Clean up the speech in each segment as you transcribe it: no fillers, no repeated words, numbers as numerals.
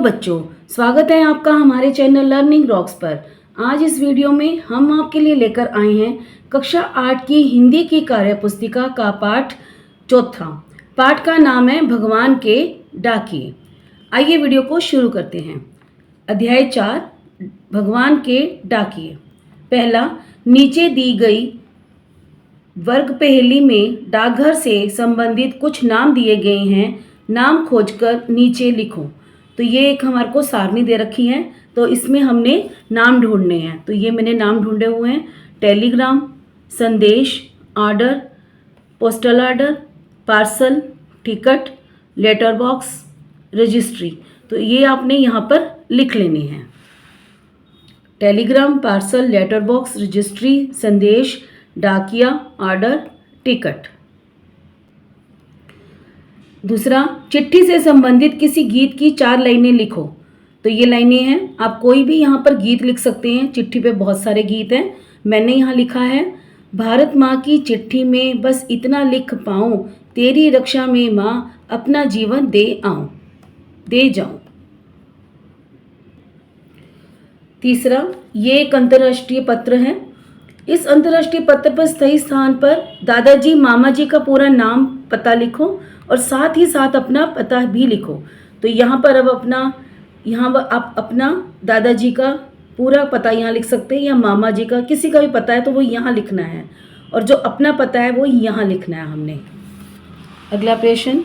बच्चों, स्वागत है आपका हमारे चैनल लर्निंग रॉक्स पर। आज इस वीडियो में हम आपके लिए लेकर आए हैं कक्षा 8 की हिंदी की कार्यपुस्तिका का पाठ चौथा। पाठ का नाम है भगवान के डाकिए। आइए वीडियो को शुरू करते हैं। अध्याय 4 भगवान के डाकिए। पहला, नीचे दी गई वर्ग पहेली में डाकघर से संबंधित कुछ नाम दिए गए हैं। नाम खोजकर नीचे लिखो। तो ये एक हमारे को सारणी दे रखी है, तो इसमें हमने नाम ढूंढने हैं। तो ये मैंने नाम ढूंढे हुए हैं: टेलीग्राम, संदेश, order, postal order, parcel, ticket, letter box, registry. तो ये आपने यहाँ पर लिख लेने हैं: telegram, parcel, letter box, registry, संदेश, डाकिया, ऑर्डर, टिकट। दूसरा, चिट्ठी से संबंधित किसी गीत की 4 लाइनें लिखो। तो ये लाइनें हैं, आप कोई भी यहाँ पर गीत लिख सकते हैं। चिट्ठी पे बहुत सारे गीत हैं। मैंने यहाँ लिखा है: भारत माँ की चिट्ठी में बस इतना लिख पाऊँ, तेरी रक्षा में माँ अपना जीवन दे जाऊँ। तीसरा, ये एक अंतर्राष्ट्रीय पत्र है। इस अंतर्राष्ट्रीय पत्र पर सही स्थान पर दादाजी मामा जी का पूरा नाम पता लिखो और साथ ही साथ अपना पता भी लिखो। तो यहाँ पर अब आप अपना दादाजी का पूरा पता यहाँ लिख सकते हैं, या मामा जी का, किसी का भी पता है तो वो यहाँ लिखना है, और जो अपना पता है वो यहाँ लिखना है हमने। अगला प्रश्न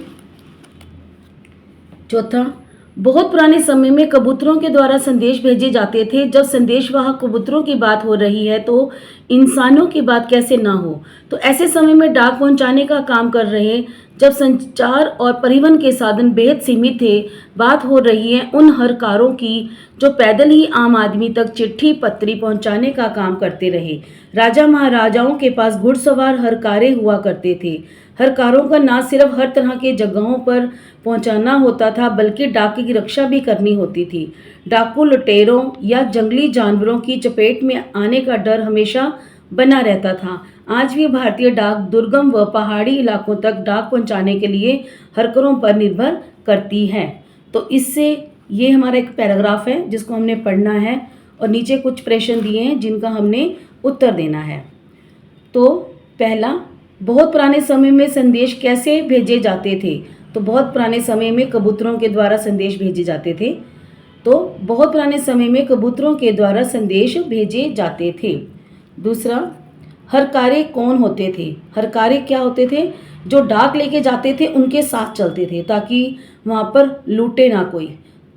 चौथा, बहुत पुराने समय में कबूतरों के द्वारा संदेश भेजे जाते थे। जब संदेशवाहक कबूतरों की बात हो रही है तो इंसानों की बात कैसे ना हो। तो ऐसे समय में डाक पहुंचाने का काम कर रहे, जब संचार और परिवहन के साधन बेहद सीमित थे। बात हो रही है उन हरकारों की जो पैदल ही आम आदमी तक चिट्ठी पत्री पहुंचाने का काम करते रहे। राजा महाराजाओं के पास घुड़सवार हरकारे हुआ करते थे। हरकारों का ना सिर्फ हर तरह के जगहों पर पहुंचाना होता था, बल्कि डाके की रक्षा भी करनी होती थी। डाकू लुटेरों या जंगली जानवरों की चपेट में आने का डर हमेशा बना रहता था। आज भी भारतीय डाक दुर्गम व पहाड़ी इलाकों तक डाक पहुंचाने के लिए हरकरों पर निर्भर करती है। तो इससे ये हमारा एक पैराग्राफ है जिसको हमने पढ़ना है, और नीचे कुछ प्रश्न दिए हैं जिनका हमने उत्तर देना है। तो पहला, बहुत पुराने समय में संदेश कैसे भेजे जाते थे। तो बहुत पुराने समय में कबूतरों के द्वारा संदेश भेजे जाते थे। तो बहुत पुराने समय में कबूतरों के द्वारा संदेश भेजे जाते थे। दूसरा, हरकारे कौन होते थे। हरकारे क्या होते थे? जो डाक लेके जाते थे उनके साथ चलते थे ताकि वहाँ पर लूटे ना कोई।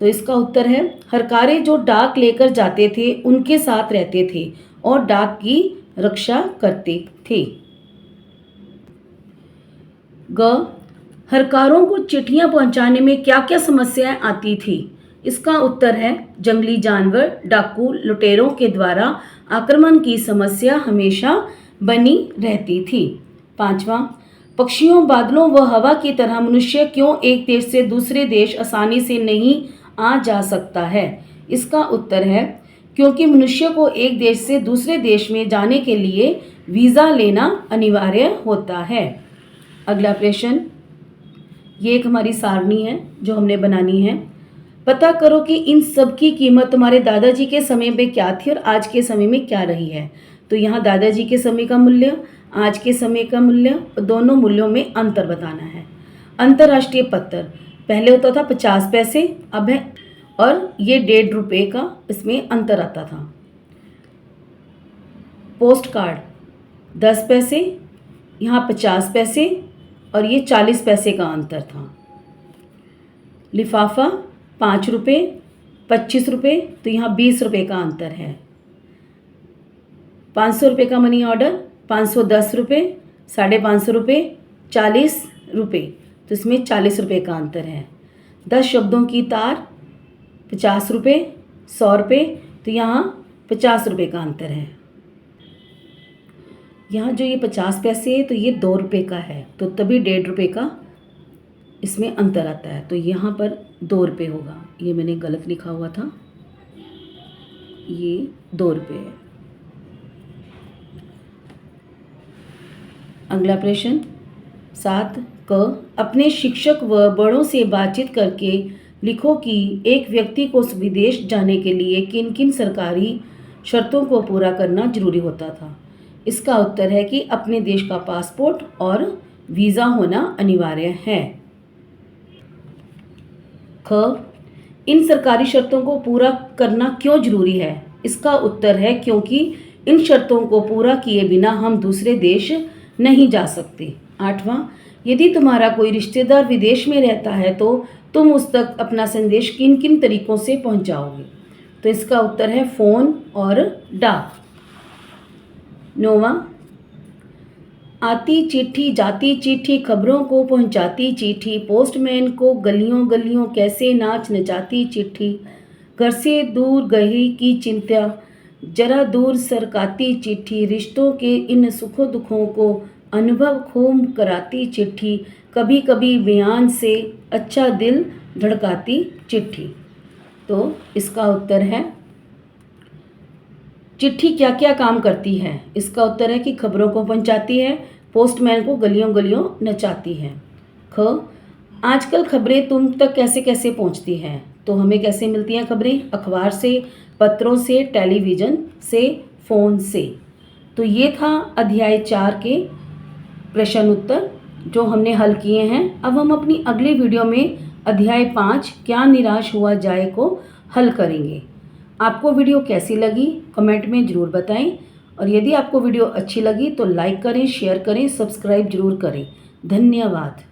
तो इसका उत्तर है, हरकारे जो डाक लेकर जाते थे उनके साथ रहते थे और डाक की रक्षा करते थे। ग, हरकारों को चिट्ठियां पहुंचाने में क्या क्या समस्याएं आती थी। इसका उत्तर है, जंगली जानवर, डाकू, लुटेरों के द्वारा आक्रमण की समस्या हमेशा बनी रहती थी। पांचवा, पक्षियों, बादलों व हवा की तरह मनुष्य क्यों एक देश से दूसरे देश आसानी से नहीं आ जा सकता है। इसका उत्तर है, क्योंकि मनुष्य को एक देश से दूसरे देश में जाने के लिए वीज़ा लेना अनिवार्य होता है। अगला प्रश्न, ये एक हमारी सारणी है जो हमने बनानी है। पता करो कि इन सब की कीमत तुम्हारे दादाजी के समय में क्या थी और आज के समय में क्या रही है। तो यहाँ दादाजी के समय का मूल्य, आज के समय का मूल्य, दोनों मूल्यों में अंतर बताना है। अंतर्राष्ट्रीय पत्र पहले होता था 50 पैसे, अब है, और ये 1.5 रुपये का इसमें अंतर आता था। पोस्ट कार्ड 10 पैसे, यहाँ 50 पैसे, और ये 40 पैसे का अंतर था। लिफाफा 5 रुपये, 25 रुपये, तो यहाँ 20 रुपये का अंतर है। 500 रुपये का मनी ऑर्डर 510 रुपये, 550 रुपये, 40 रुपये, तो इसमें 40 रुपये का अंतर है। 10 शब्दों की तार 50 रुपये, 100 रुपये, तो यहाँ 50 रुपये का अंतर है। यहाँ जो ये 50 पैसे है तो ये 2 रुपये का है, तो तभी 1.5 रुपये का इसमें अंतर आता है। तो यहाँ पर 2 रुपये होगा, ये मैंने गलत लिखा हुआ था, ये 2 रुपये है। अगला प्रश्न 7 क, अपने शिक्षक व बड़ों से बातचीत करके लिखो कि एक व्यक्ति को विदेश जाने के लिए किन किन सरकारी शर्तों को पूरा करना जरूरी होता था। इसका उत्तर है कि अपने देश का पासपोर्ट और वीज़ा होना अनिवार्य है। ख, इन सरकारी शर्तों को पूरा करना क्यों जरूरी है? इसका उत्तर है क्योंकि इन शर्तों को पूरा किए बिना हम दूसरे देश नहीं जा सकते। 8वां, यदि तुम्हारा कोई रिश्तेदार विदेश में रहता है तो तुम उस तक अपना संदेश किन किन तरीकों से पहुंचाओगे? तो इसका उत्तर है फ़ोन और डाक। 9वां, आती चिट्ठी जाती चिट्ठी खबरों को पहुंचाती चिट्ठी, पोस्टमैन को गलियों गलियों कैसे नाच नचाती चिट्ठी, घर से दूर गई की चिंता जरा दूर सरकाती चिट्ठी, रिश्तों के इन सुखों दुखों को अनुभव खूब कराती चिट्ठी, कभी कभी बयान से अच्छा दिल धड़काती चिट्ठी। तो इसका उत्तर है चिट्ठी क्या क्या काम करती है? इसका उत्तर है कि खबरों को पहुंचाती है, पोस्टमैन को गलियों गलियों नचाती है। ख, आजकल खबरें तुम तक कैसे कैसे पहुंचती हैं? तो हमें कैसे मिलती हैं खबरें? अखबार से, पत्रों से, टेलीविज़न से, फ़ोन से। तो ये था अध्याय 4 के प्रश्न उत्तर जो हमने हल किए हैं। अब हम अपनी अगली वीडियो में अध्याय 5 क्या निराश हुआ जाए को हल करेंगे। आपको वीडियो कैसी लगी कमेंट में ज़रूर बताएं, और यदि आपको वीडियो अच्छी लगी तो लाइक करें, शेयर करें, सब्सक्राइब जरूर करें। धन्यवाद।